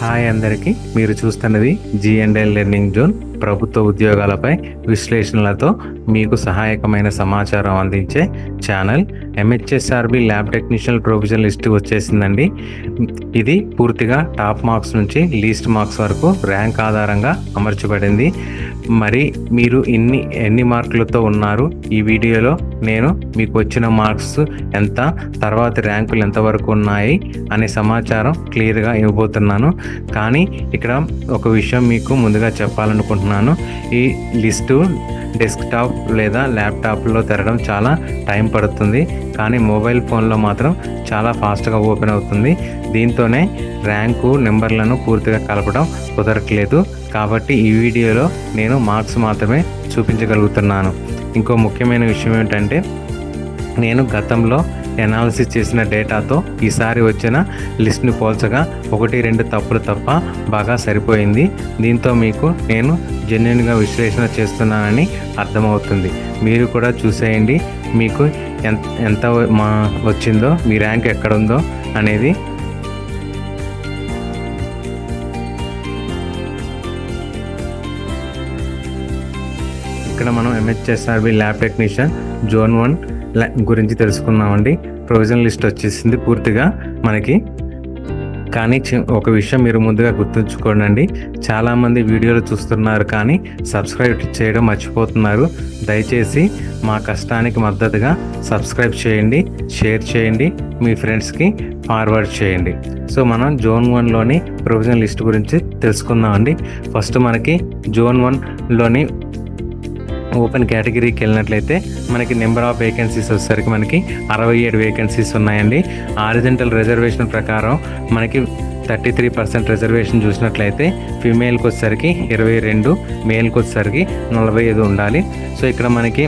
Hi అందరికీ, మీరు చూస్తున్నది G&L లెర్నింగ్ జోన్. ప్రభుత్వ ఉద్యోగాలపై విశ్లేషణలతో మీకు సహాయకమైన సమాచారం అందించే channel. MHSRB lab technician provision list వచ్చేసిందండి. ఇది పూర్తిగా టాప్ మార్క్స్ నుంచి లీస్ట్ మార్క్స్ వరకు ర్యాంక్ ఆధారంగా అమర్చబడింది. మరి మీరు ఎన్ని మార్కులతో ఉన్నారు, ఈ వీడియోలో నేను మీకు వచ్చిన మార్క్స్ ఎంత, తర్వాత ర్యాంకులు ఎంతవరకు ఉన్నాయి అనే సమాచారం క్లియర్గా ఇవ్వబోతున్నాను. కానీ ఇక్కడ ఒక విషయం మీకు ముందుగా చెప్పాలనుకుంటున్నాను. ఈ లిస్టు డెస్క్టాప్ లేదా ల్యాప్టాప్లో తెరడం చాలా టైం పడుతుంది, కానీ మొబైల్ ఫోన్లో మాత్రం చాలా ఫాస్ట్గా ఓపెన్ అవుతుంది. దీంతోనే ర్యాంకు నెంబర్లను పూర్తిగా కలపడం కుదరట్లేదు. కాబట్టి ఈ వీడియోలో నేను మార్క్స్ మాత్రమే చూపించగలుగుతున్నాను. ఇంకో ముఖ్యమైన విషయం ఏంటంటే, నేను గతంలో ఎనాలిసిస్ చేసిన డేటాతో ఈసారి వచ్చిన లిస్ట్ని పోల్చగా 1-2 తప్పులు తప్ప బాగా సరిపోయింది. దీంతో మీకు నేను జెన్యున్గా విశ్లేషణ చేస్తున్నానని అర్థమవుతుంది. మీరు కూడా చూసేయండి, మీకు ఎంత వచ్చిందో, మీ ర్యాంక్ ఎక్కడుందో అనేది. ఇక్కడ మనం MHSRB ల్యాబ్ టెక్నీషియన్ జోన్ 1 గురించి తెలుసుకున్నామండి. ప్రొవిజన్ లిస్ట్ వచ్చేసింది పూర్తిగా మనకి. కానీ ఒక విషయం మీరు ముందుగా గుర్తుంచుకోండి, చాలామంది వీడియోలు చూస్తున్నారు కానీ సబ్స్క్రైబ్ చేయడం మర్చిపోతున్నారు. దయచేసి మా కష్టానికి మద్దతుగా సబ్స్క్రైబ్ చేయండి, షేర్ చేయండి, మీ ఫ్రెండ్స్కి ఫార్వర్డ్ చేయండి. సో మనం జోన్ 1లోని ప్రొవిజన్ లిస్ట్ గురించి తెలుసుకుందామండి. ఫస్ట్ మనకి జోన్ 1లోని ఓపెన్ కేటగిరీకి వెళ్ళినట్లయితే మనకి నెంబర్ ఆఫ్ వేకెన్సీస్ వచ్చేసరికి మనకి 67 వేకెన్సీస్ ఉన్నాయండి. హారిజంటల్ రిజర్వేషన్ ప్రకారం మనకి 33% రిజర్వేషన్ చూసినట్లయితే ఫీమేల్కి వచ్చేసరికి 22, మేల్కి వచ్చేసరికి 45 ఉండాలి. సో ఇక్కడ మనకి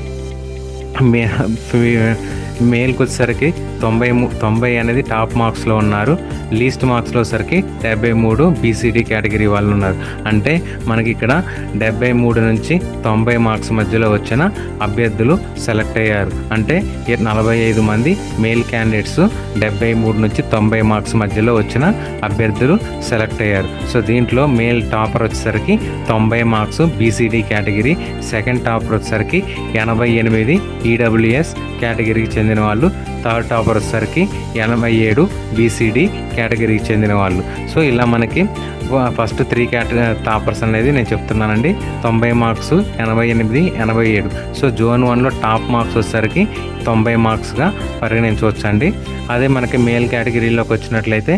మేల్కి వచ్చేసరికి 90 అనేది టాప్ మార్క్స్లో ఉన్నారు. లీస్ట్ మార్క్స్లో వచ్చేసరికి 73 BCD కేటగిరీ వాళ్ళు ఉన్నారు. అంటే మనకి ఇక్కడ 73 నుంచి 90 మార్క్స్ మధ్యలో వచ్చిన అభ్యర్థులు సెలెక్ట్ అయ్యారు. అంటే 45 మంది మేల్ క్యాండిడేట్స్ 73 నుంచి 90 మార్క్స్ మధ్యలో వచ్చిన అభ్యర్థులు సెలెక్ట్ అయ్యారు. సో దీంట్లో మేల్ టాపర్ వచ్చేసరికి 90 marks BCD category, second topper వచ్చేసరికి 88 EWS కేటగిరీకి చెందిన వాళ్ళు, థర్డ్ టాపర్ వచ్చేసరికి 87 BCD కేటగిరీకి చెందిన వాళ్ళు. సో ఇలా మనకి ఫస్ట్ 3 టాపర్స్ అనేది నేను చెప్తున్నానండి. 90 మార్క్స్, 88, 87. సో జోన్ 1లో టాప్ మార్క్స్ వచ్చేసరికి 90 మార్క్స్గా పరిగణించవచ్చండి. అదే మనకి మేల్ కేటగిరీలోకి వచ్చినట్లయితే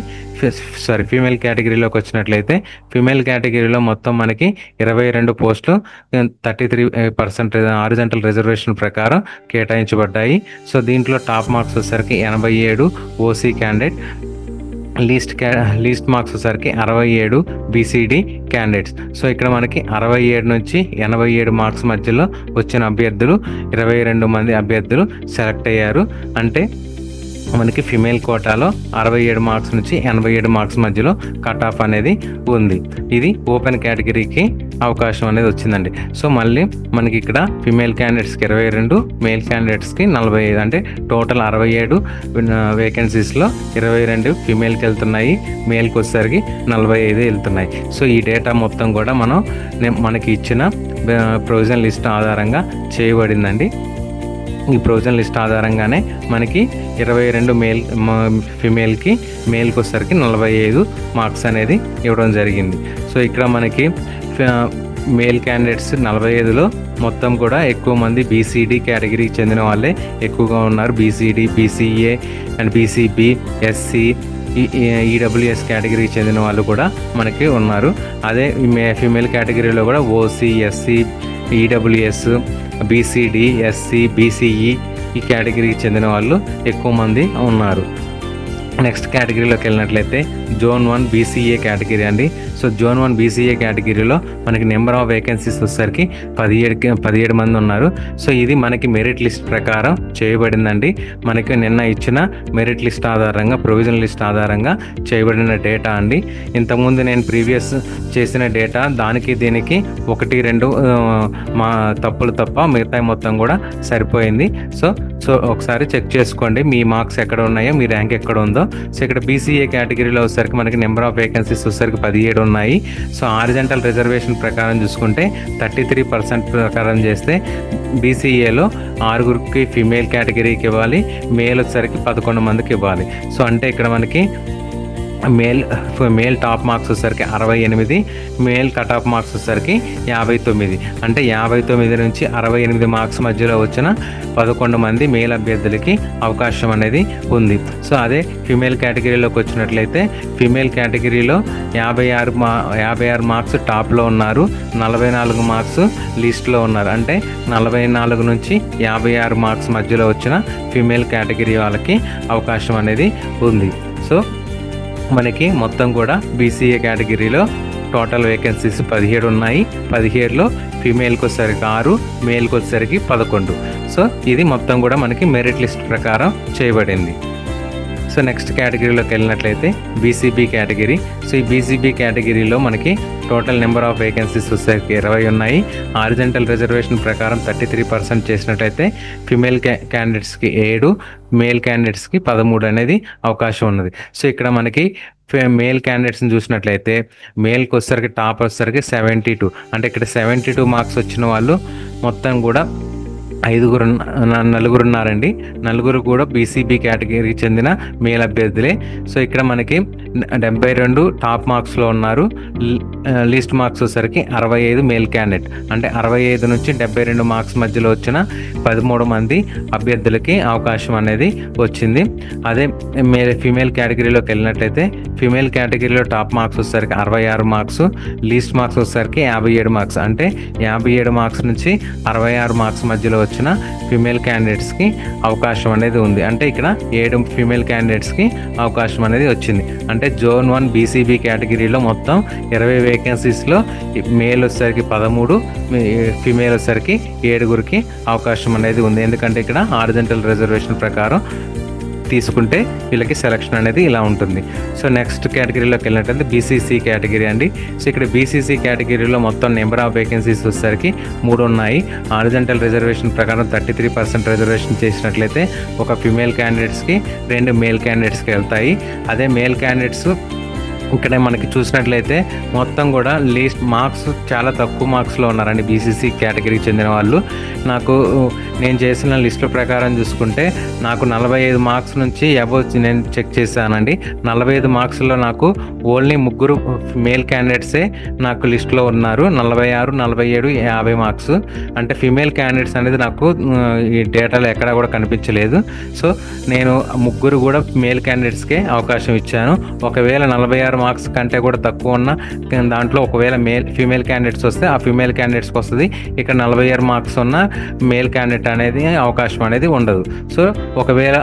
ఫీమేల్ కేటగిరీలోకి వచ్చినట్లయితే ఫీమేల్ కేటగిరీలో మొత్తం మనకి 22 పోస్టులు 33% హారిజంటల్ రిజర్వేషన్ ప్రకారం కేటాయించబడ్డాయి. సో దీంట్లో టాప్ మార్క్స్ వచ్చేసరికి 87 OC క్యాండిడేట్, లీస్ట్ మార్క్స్ వచ్చేసరికి 67 BCD క్యాండిడేట్స్. సో ఇక్కడ మనకి 67 నుంచి 87 మార్క్స్ మధ్యలో వచ్చిన అభ్యర్థులు 22 మంది అభ్యర్థులు సెలెక్ట్ అయ్యారు. అంటే మనకి ఫిమేల్ కోటాలో 67 మార్క్స్ నుంచి 87 మార్క్స్ మధ్యలో కట్ ఆఫ్ అనేది ఉంది. ఇది ఓపెన్ కేటగిరీకి అవకాశం అనేది వచ్చిందండి. సో మళ్ళీ మనకి ఇక్కడ ఫిమేల్ క్యాండిడేట్స్కి 22, మేల్ క్యాండిడేట్స్కి 45, అంటే టోటల్ 67 వేకెన్సీస్లో 22 ఫిమేల్కి వెళ్తున్నాయి, మేల్కి వచ్చేసరికి 45 వెళ్తున్నాయి. సో ఈ డేటా మొత్తం కూడా మనకి ఇచ్చిన ప్రొవిజన్ లిస్ట్ ఆధారంగా చేయబడిందండి. ఈ ప్రొవిజన్ లిస్ట్ ఆధారంగానే మనకి 22 ఫిమేల్కి, మేల్కి వచ్చేసరికి 45 మార్క్స్ అనేది ఇవ్వడం జరిగింది. సో ఇక్కడ మనకి మేల్ క్యాండిడేట్స్ 45లో మొత్తం కూడా ఎక్కువ మంది BCD కేటగిరీకి చెందిన వాళ్ళే ఎక్కువగా ఉన్నారు. BCD, BCA and BCB, SC, EWS కేటగిరీకి చెందిన వాళ్ళు కూడా మనకి ఉన్నారు. అదే ఫిమేల్ కేటగిరీలో కూడా OC, SC, EWS, BCD, SC, BCE ఈ కేటగిరీకి చెందిన వాళ్ళు ఎక్కువ మంది ఉన్నారు. నెక్స్ట్ కేటగిరీలోకి వెళ్ళినట్లయితే జోన్ 1 BCA కేటగిరీ అండి. సో జోన్ 1 BCA కేటగిరీలో మనకి నెంబర్ ఆఫ్ వేకెన్సీస్ వచ్చేసరికి 17 మంది ఉన్నారు. సో ఇది మనకి మెరిట్ లిస్ట్ ప్రకారం చేయబడిందండి. మనకి నిన్న ఇచ్చిన మెరిట్ లిస్ట్ ఆధారంగా, ప్రొవిజన్ లిస్ట్ ఆధారంగా చేయబడిన డేటా అండి. ఇంతకుముందు నేను ప్రీవియస్ చేసిన డేటా దానికి దీనికి 1-2 మా తప్పులు తప్ప మిగతా మొత్తం కూడా సరిపోయింది. సో ఒకసారి చెక్ చేసుకోండి, మీ మార్క్స్ ఎక్కడ ఉన్నాయో, మీ ర్యాంక్ ఎక్కడ ఉందో. సో ఇక్కడ బీసీఏ కేటగిరీలో వచ్చేసరికి మనకి నెంబర్ ఆఫ్ వేకెన్సీస్ వచ్చేసరికి 17 ఉన్నాయి. సో హారిజంటల్ రిజర్వేషన్ ప్రకారం చూసుకుంటే 33% ప్రకారం చేస్తే బీసీఏలో 6 ఫీమేల్ కేటగిరీకి ఇవ్వాలి, మేల్ వచ్చేసరికి 11 మందికి ఇవ్వాలి. సో అంటే ఇక్కడ మనకి మేల్ టాప్ మార్క్స్ వచ్చేసరికి 68, మేల్ కట్ ఆఫ్ మార్క్స్ వచ్చేసరికి 59. అంటే 59 నుంచి 68 మార్క్స్ మధ్యలో వచ్చిన 11 మంది మేల్ అభ్యర్థులకి అవకాశం అనేది ఉంది. సో అదే ఫీమేల్ కేటగిరీలోకి వచ్చినట్లయితే ఫీమేల్ కేటగిరీలో 56 మార్క్స్ టాప్లో ఉన్నారు, 44 మార్క్స్ లిస్ట్లో ఉన్నారు. అంటే 44 నుంచి 56 మార్క్స్ మధ్యలో వచ్చిన ఫీమేల్ కేటగిరీ వాళ్ళకి అవకాశం అనేది ఉంది. సో మనకి మొత్తం కూడా బీసీఏ కేటగిరీలో టోటల్ వేకెన్సీస్ 17 ఉన్నాయి. 17లో ఫీమేల్కి వచ్చేసరికి 6, మేల్కి వచ్చేసరికి 11. సో ఇది మొత్తం కూడా మనకి మెరిట్ లిస్ట్ ప్రకారం చేయబడింది. సో నెక్స్ట్ కేటగిరీలోకి వెళ్ళినట్లయితే బీసీబీ కేటగిరీ. సో ఈ బీసీబీ కేటగిరీలో మనకి టోటల్ నెంబర్ ఆఫ్ వేకెన్సీస్ వచ్చేసరికి 20 ఉన్నాయి. హారిజంటల్ రిజర్వేషన్ ప్రకారం 33% చేసినట్లయితే ఫిమేల్ క్యాండిడేట్స్కి 7, మేల్ క్యాండిడేట్స్కి 13 అనేది అవకాశం ఉన్నది. సో ఇక్కడ మనకి మేల్ క్యాండిడేట్స్ని చూసినట్లయితే మేల్కి వచ్చేసరికి టాప్ వచ్చేసరికి 72. అంటే ఇక్కడ 72 మార్క్స్ వచ్చిన వాళ్ళు మొత్తం కూడా 4 ఉన్నారండి. 4 కూడా బీసీబీ కేటగిరీకి చెందిన మేల్ అభ్యర్థులే. సో ఇక్కడ మనకి 72 టాప్ మార్క్స్లో ఉన్నారు. లీస్ట్ మార్క్స్ వచ్చేసరికి 65 మేల్ క్యాండిడేట్. అంటే 65 నుంచి 72 మార్క్స్ మధ్యలో వచ్చిన 13 మంది అభ్యర్థులకి అవకాశం అనేది వచ్చింది. అదే ఫీమేల్ కేటగిరీలోకి వెళ్ళినట్లయితే ఫీమేల్ కేటగిరీలో టాప్ మార్క్స్ వచ్చేసరికి 66 మార్క్స్, లీస్ట్ మార్క్స్ వచ్చేసరికి 57 మార్క్స్. అంటే 57 మార్క్స్ నుంచి 66 మార్క్స్ మధ్యలో వచ్చిన ఫీమేల్ క్యాండిడేట్స్కి అవకాశం అనేది ఉంది. అంటే ఇక్కడ 7 ఫీమేల్ క్యాండిడేట్స్కి అవకాశం అనేది వచ్చింది. అంటే జోన్ 1 బీసీబీ కేటగిరీలో మొత్తం 20 వేకెన్సీస్లో మేల్ వచ్చేసరికి 13, ఫీమేల్ వచ్చేసరికి 7 అవకాశం అనేది ఉంది. ఎందుకంటే ఇక్కడ హారిజంటల్ రిజర్వేషన్ ప్రకారం తీసుకుంటే వీళ్ళకి సెలక్షన్ అనేది ఇలా ఉంటుంది. సో నెక్స్ట్ కేటగిరీలోకి వెళ్ళినట్లయితే బీసీసీ కేటగిరీ అండి. సో ఇక్కడ బీసీసీ కేటగిరీలో మొత్తం నెంబర్ ఆఫ్ వేకెన్సీస్ వచ్చేసరికి 3 ఉన్నాయి. హారిజంటల్ రిజర్వేషన్ ప్రకారం 33% రిజర్వేషన్ చేసినట్లయితే ఒక ఫిమేల్ క్యాండిడేట్స్కి 2 మేల్ క్యాండిడేట్స్కి వెళ్తాయి. అదే మేల్ క్యాండిడేట్స్ ఇక్కడ మనకి చూసినట్లయితే మొత్తం కూడా లీస్ట్ మార్క్స్ చాలా తక్కువ మార్క్స్లో ఉన్నారండి బీసీసీ కేటగిరీకి చెందిన వాళ్ళు. నాకు నేను చేసిన లిస్టు ప్రకారం చూసుకుంటే నాకు 45 మార్క్స్ నుంచి అబౌవ్ నేను చెక్ చేశానండి. 45 మార్క్స్లో నాకు ఓన్లీ 3 మేల్ క్యాండిడేట్సే నాకు లిస్టులో ఉన్నారు. 46, 47, 50 మార్క్స్. అంటే ఫిమేల్ క్యాండిడేట్స్ అనేది నాకు ఈ డేటాలో ఎక్కడా కూడా కనిపించలేదు. సో నేను 3 కూడా మేల్ క్యాండిడేట్స్కే అవకాశం ఇచ్చాను. ఒకవేళ 46 మార్క్స్ కంటే కూడా తక్కువ ఉన్న దాంట్లో ఒకవేళ ఫీమేల్ క్యాండిడేట్స్ వస్తే ఆ ఫీమేల్ క్యాండిడేట్స్కి వస్తుంది. ఇక్కడ 46 మార్క్స్ ఉన్న మేల్ క్యాండిడేట్ అనేది అవకాశం అనేది ఉండదు. సో ఒకవేళ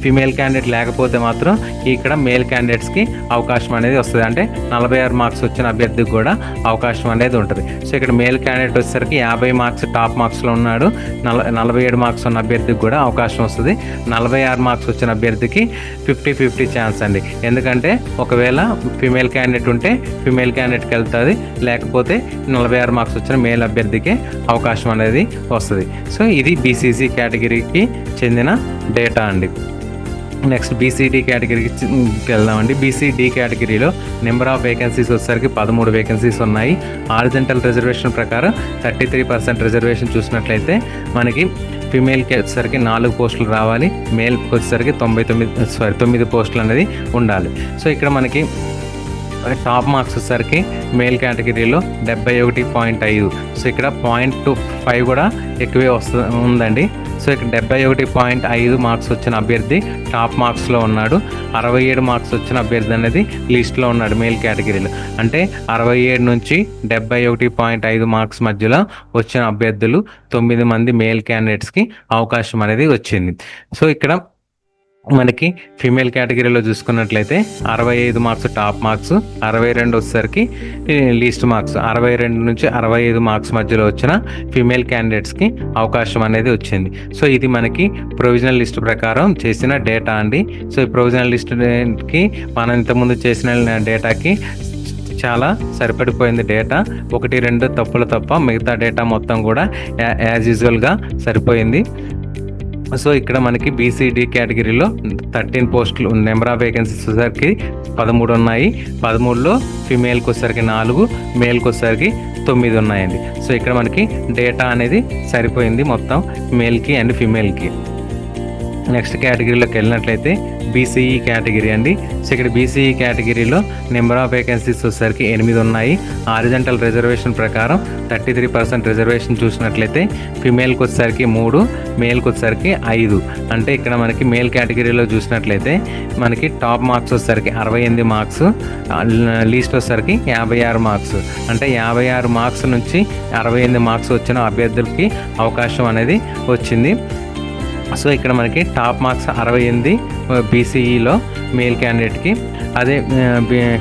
ఫీమేల్ క్యాండిడేట్ లేకపోతే మాత్రం ఇక్కడ మేల్ క్యాండిడేట్స్కి అవకాశం అనేది వస్తుంది. అంటే 46 మార్క్స్ వచ్చిన అభ్యర్థికి కూడా అవకాశం అనేది ఉంటుంది. సో ఇక్కడ మేల్ క్యాండిడేట్ వచ్చేసరికి 50 మార్క్స్ టాప్ మార్క్స్లో ఉన్నాడు. 47 మార్క్స్ ఉన్న అభ్యర్థికి కూడా అవకాశం వస్తుంది. 46 మార్క్స్ వచ్చిన అభ్యర్థికి 50-50 ఛాన్స్ అండి. ఎందుకంటే ఒకవేళ ఫీమేల్ క్యాండిడేట్ ఉంటే ఫీమేల్ క్యాండిడేట్కి వెళ్తుంది, లేకపోతే 46 మార్క్స్ వచ్చిన మేల్ అభ్యర్థికి అవకాశం అనేది వస్తుంది. సో ఇది బీసీసీ కేటగిరీకి చెందిన డేటా అండి. నెక్స్ట్ బీసీడీ కేటగిరీకి వెళ్దామండి. బీసీడీ కేటగిరీలో నెంబర్ ఆఫ్ వేకెన్సీస్ వచ్చేసరికి 13 వేకెన్సీస్ ఉన్నాయి. హారిజంటల్ రిజర్వేషన్ ప్రకారం 33% రిజర్వేషన్ చూసినట్లయితే మనకి ఫీమేల్కి వచ్చేసరికి 4 పోస్టులు రావాలి, మేల్కి వచ్చేసరికి 9 పోస్టులు అనేది ఉండాలి. సో ఇక్కడ మనకి టాప్ మార్క్స్ వచ్చేసరికి మేల్ కేటగిరీలో 71.5. సో ఇక్కడ 0.25 కూడా ఎక్కువే ఉందండి. సో ఇక్కడ 71.5 మార్క్స్ వచ్చిన అభ్యర్థి టాప్ మార్క్స్లో ఉన్నాడు. 67 మార్క్స్ వచ్చిన అభ్యర్థి అనేది లిస్ట్లో ఉన్నాడు మేల్ కేటగిరీలో. అంటే 67 నుంచి 71.5 మార్క్స్ మధ్యలో వచ్చిన అభ్యర్థులు 9 మంది మేల్ క్యాండిడేట్స్కి అవకాశం అనేది వచ్చింది. సో ఇక్కడ మనకి ఫీమేల్ కేటగిరీలో చూసుకున్నట్లయితే 65 మార్క్స్ టాప్ మార్క్స్, 62 వచ్చేసరికి లీస్ట్ మార్క్స్. 62 నుంచి 65 మార్క్స్ మధ్యలో వచ్చిన ఫీమేల్ క్యాండిడేట్స్కి అవకాశం అనేది వచ్చింది. సో ఇది మనకి ప్రొవిజనల్ లిస్ట్ ప్రకారం చేసిన డేటా అండి. సో ఈ ప్రొవిజనల్ లిస్ట్కి మనం ఇంతకుముందు చేసిన డేటాకి చాలా సరిపడిపోయింది. డేటా 1-2 తప్పులు తప్ప మిగతా డేటా మొత్తం కూడా యాజ్ యూజువల్గా సరిపోయింది. సో ఇక్కడ మనకి బీసీడీ కేటగిరీలో 13 పోస్టులు, నెంబర్ ఆఫ్ వేకెన్సీస్ వచ్చేసరికి 13 ఉన్నాయి. 13లో ఫిమేల్కి వచ్చేసరికి 4, మేల్కి వచ్చేసరికి 9 ఉన్నాయండి. సో ఇక్కడ మనకి డేటా అనేది సరిపోయింది మొత్తం మేల్కి అండ్ ఫిమేల్కి. నెక్స్ట్ కేటగిరీలోకి వెళ్ళినట్లయితే బీసీఈ కేటగిరీ అండి. సో ఇక్కడ బీసీఈ కేటగిరీలో నెంబర్ ఆఫ్ వేకెన్సీస్ వచ్చేసరికి 8 ఉన్నాయి. హారిజంటల్ రిజర్వేషన్ ప్రకారం 33% రిజర్వేషన్ చూసినట్లయితే ఫిమేల్కి వచ్చేసరికి 3, మేల్కి వచ్చేసరికి 5. అంటే ఇక్కడ మనకి మేల్ కేటగిరీలో చూసినట్లయితే మనకి టాప్ మార్క్స్ వచ్చేసరికి 68 మార్క్స్, లీస్ట్ వచ్చేసరికి 56 మార్క్స్. అంటే 56 మార్క్స్ నుంచి 68 మార్క్స్ వచ్చిన అభ్యర్థులకి అవకాశం అనేది వచ్చింది. సో ఇక్కడ మనకి టాప్ మార్క్స్ 68 బీసీఈలో మేల్ క్యాండిడేట్కి. అదే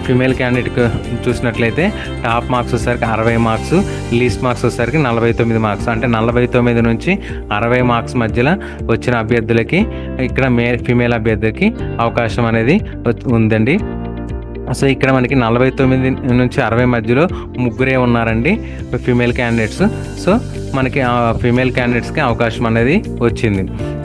ఫిమేల్ క్యాండిడేట్కి చూసినట్లయితే టాప్ మార్క్స్ వచ్చేసరికి 60 మార్క్స్, లీస్ట్ మార్క్స్ వచ్చేసరికి 49 మార్క్స్. అంటే 49 నుంచి 60 మార్క్స్ మధ్యలో వచ్చిన అభ్యర్థులకి ఇక్కడ ఫిమేల్ అభ్యర్థికి అవకాశం అనేది ఉందండి. సో ఇక్కడ మనకి 49 నుంచి 60 మధ్యలో 3 ఉన్నారండి ఫిమేల్ క్యాండిడేట్స్. సో మనకి ఫిమేల్ క్యాండిడేట్స్కి అవకాశం అనేది వచ్చింది.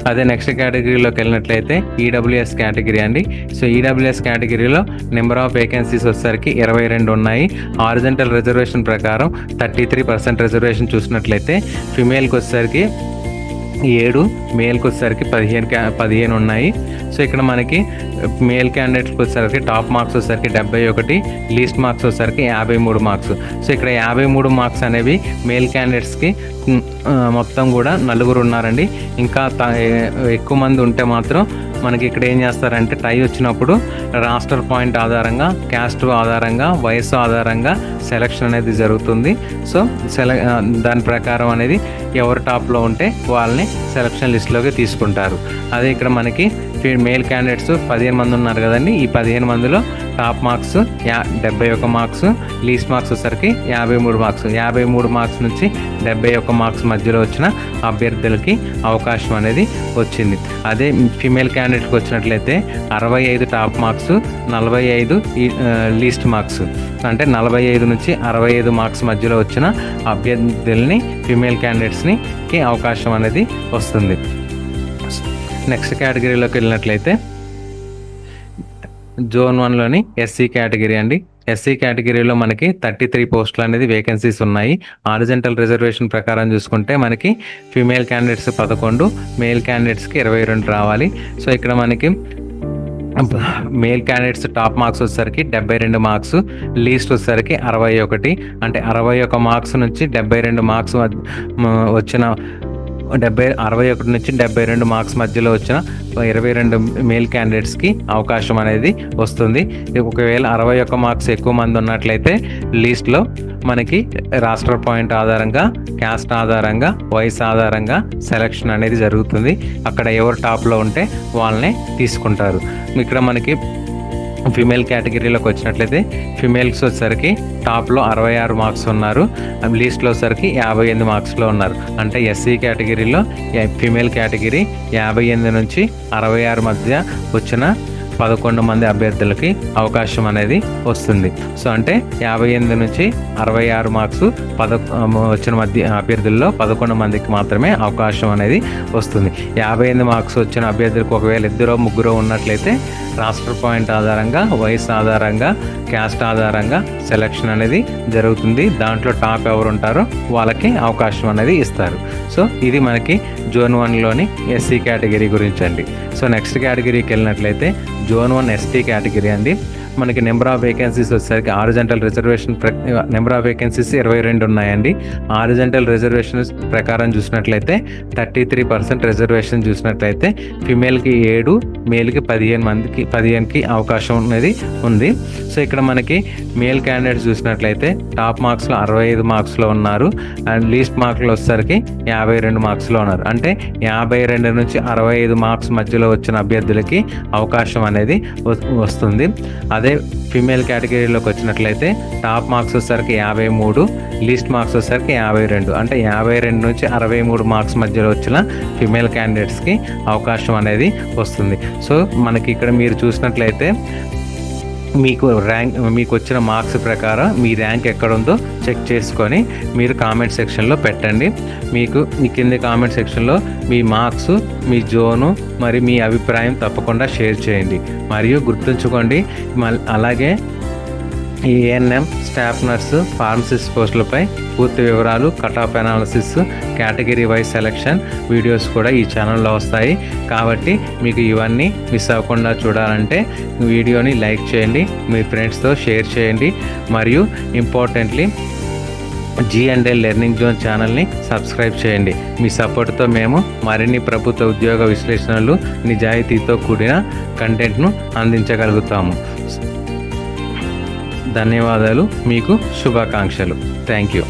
అదే నెక్స్ట్ కేటగిరీలోకి వెళ్ళినట్లయితే ఈడబ్ల్యూఎస్ కేటగిరీ అండి. సో ఈడబ్ల్యూఎస్ కేటగిరీలో నెంబర్ ఆఫ్ వేకెన్సీస్ వచ్చేసరికి 22 ఉన్నాయి. హారిజంటల్ రిజర్వేషన్ ప్రకారం 33% రిజర్వేషన్ చూసినట్లయితే ఫిమేల్కి వచ్చేసరికి 7, మేల్కి వచ్చేసరికి 15 ఉన్నాయి. సో ఇక్కడ మనకి మేల్ క్యాండిడేట్స్కి వచ్చేసరికి టాప్ మార్క్స్ వచ్చేసరికి 71, లీస్ట్ మార్క్స్ వచ్చేసరికి 53 మార్క్స్. సో ఇక్కడ 53 మార్క్స్ అనేవి మేల్ క్యాండిడేట్స్కి మొత్తం కూడా 4 ఉన్నారండి. ఇంకా ఎక్కువ మంది ఉంటే మాత్రం మనకి ఇక్కడ ఏం చేస్తారంటే టై వచ్చినప్పుడు రాస్టర్ పాయింట్ ఆధారంగా, క్యాస్ట్ ఆధారంగా, వయసు ఆధారంగా సెలక్షన్ అనేది జరుగుతుంది. సో దాని ప్రకారం అనేది ఎవరు టాప్లో ఉంటే వాళ్ళని సెలక్షన్ లిస్ట్లోకి తీసుకుంటారు. అదే ఇక్కడ మనకి మేల్ క్యాండిడేట్స్ 15 మంది ఉన్నారు కదండి. ఈ 15 మందిలో top marks 71 marks, least marks వచ్చేసరికి 53 మార్క్స్. 53 మార్క్స్ నుంచి 71 మార్క్స్ మధ్యలో వచ్చిన అభ్యర్థులకి అవకాశం అనేది వచ్చింది. అదే ఫిమేల్ క్యాండిడేట్కి వచ్చినట్లయితే 65 టాప్ మార్క్స్, 45 లీస్ట్ మార్క్స్. అంటే 45 నుంచి 65 మార్క్స్ మధ్యలో వచ్చిన అభ్యర్థుల్ని ఫిమేల్ క్యాండిడేట్స్కి అవకాశం అనేది వస్తుంది. నెక్స్ట్ కేటగిరీలోకి వెళ్ళినట్లయితే జోన్ 1లోని ఎస్సీ కేటగిరీ అండి. ఎస్సీ కేటగిరీలో మనకి 33 పోస్టులు అనేది వేకెన్సీస్ ఉన్నాయి. హారిజంటల్ రిజర్వేషన్ ప్రకారం చూసుకుంటే మనకి ఫిమేల్ క్యాండిడేట్స్ 11, మేల్ క్యాండిడేట్స్కి 22 రావాలి. సో ఇక్కడ మనకి మేల్ క్యాండిడేట్స్ టాప్ మార్క్స్ వచ్చేసరికి 72 మార్క్స్, లీస్ట్ వచ్చేసరికి 61. అంటే 61 మార్క్స్ నుంచి 72 మార్క్స్ వచ్చిన 61 నుంచి 72 మార్క్స్ మధ్యలో వచ్చిన 22 మేల్ క్యాండిడేట్స్కి అవకాశం అనేది వస్తుంది. ఒకవేళ 61 మార్క్స్ ఎక్కువ మంది ఉన్నట్లయితే లీస్ట్లో మనకి రాస్టర్ పాయింట్ ఆధారంగా, క్యాస్ట్ ఆధారంగా, వయసు ఆధారంగా సెలక్షన్ అనేది జరుగుతుంది. అక్కడ ఎవరు టాప్లో ఉంటే వాళ్ళనే తీసుకుంటారు. ఇక్కడ మనకి ఫిమేల్ కేటగిరీలోకి వచ్చినట్లయితే ఫిమేల్స్ వచ్చేసరికి టాప్లో 66 మార్క్స్ ఉన్నారు, లీస్ట్లో వచ్చేసరికి 58 మార్క్స్లో ఉన్నారు. అంటే ఎస్సీ కేటగిరీలో ఫిమేల్ కేటగిరీ 58 నుంచి 66 మధ్య వచ్చిన 11 మంది అభ్యర్థులకి అవకాశం అనేది వస్తుంది. సో అంటే 58 నుంచి 66 మార్క్స్ వచ్చిన మధ్య అభ్యర్థుల్లో 11 మందికి మాత్రమే అవకాశం అనేది వస్తుంది. 58 మార్క్స్ వచ్చిన అభ్యర్థులకు ఒకవేళ 2, 3 ఉన్నట్లయితే రాస్టర్ పాయింట్ ఆధారంగా, వయసు ఆధారంగా, క్యాస్ట్ ఆధారంగా సెలక్షన్ అనేది జరుగుతుంది. దాంట్లో టాప్ ఎవరు ఉంటారో వాళ్ళకి అవకాశం అనేది ఇస్తారు. సో ఇది మనకి జోన్ 1లోని ఎస్సీ కేటగిరీ గురించి అండి. సో నెక్స్ట్ కేటగిరీకి వెళ్ళినట్లయితే జోన్ 1 ఎస్టీ కేటగిరీ అండి. మనకి నెంబర్ ఆఫ్ వేకెన్సీస్ వచ్చేసరికి horizontal reservation number of vacancies 22 ఉన్నాయండి. హారిజంటల్ రిజర్వేషన్ ప్రకారం చూసినట్లయితే 33% రిజర్వేషన్ చూసినట్లయితే ఫిమేల్కి 7, మేల్కి 15కి అవకాశం అనేది ఉంది. సో ఇక్కడ మనకి మేల్ క్యాండిడేట్స్ చూసినట్లయితే టాప్ మార్క్స్లో 65 మార్క్స్లో ఉన్నారు, అండ్ లీస్ట్ మార్క్స్లో వచ్చేసరికి 52 మార్క్స్లో ఉన్నారు. అంటే 52 నుంచి 65 మార్క్స్ మధ్యలో వచ్చిన అభ్యర్థులకి అవకాశం అనేది వస్తుంది. అదే ఫిమేల్ కేటగిరీలోకి వచ్చినట్లయితే టాప్ మార్క్స్ వచ్చేసరికి 53, లీస్ట్ మార్క్స్ వచ్చేసరికి 52. అంటే 52 నుంచి 63 మార్క్స్ మధ్యలో వచ్చిన ఫిమేల్ క్యాండిడేట్స్కి అవకాశం అనేది వస్తుంది. సో మనకి ఇక్కడ మీరు చూసినట్లయితే మీకు వచ్చిన మార్క్స్ ప్రకారం మీ ర్యాంక్ ఎక్కడ ఉందో చెక్ చేసుకొని మీరు కామెంట్ సెక్షన్లో పెట్టండి. మీకు ఈ కింద కామెంట్ సెక్షన్లో మీ మార్క్స్, మీ జోను, మరి మీ అభిప్రాయం తప్పకుండా షేర్ చేయండి. మరియు గుర్తుంచుకోండి, అలాగే ఈ ఏఎన్ఎం, స్టాఫ్ నర్సు, ఫార్మసిస్ట్ పోస్టులపై పూర్తి వివరాలు, cut off analysis, category wise selection videos కూడా ఈ ఛానల్లో వస్తాయి. కాబట్టి మీకు ఇవన్నీ మిస్ అవ్వకుండా చూడాలంటే వీడియోని లైక్ చేయండి, మీ ఫ్రెండ్స్తో షేర్ చేయండి. మరియు ఇంపార్టెంట్లీ G&L లెర్నింగ్ జోన్ ఛానల్ని సబ్స్క్రైబ్ చేయండి. మీ సపోర్ట్తో మేము మరిన్ని ప్రభుత్వ ఉద్యోగ విశ్లేషణలు, నిజాయితీతో కూడిన కంటెంట్ను అందించగలుగుతాము. ధన్యవాదాలు. మీకు శుభాకాంక్షలు. Thank you.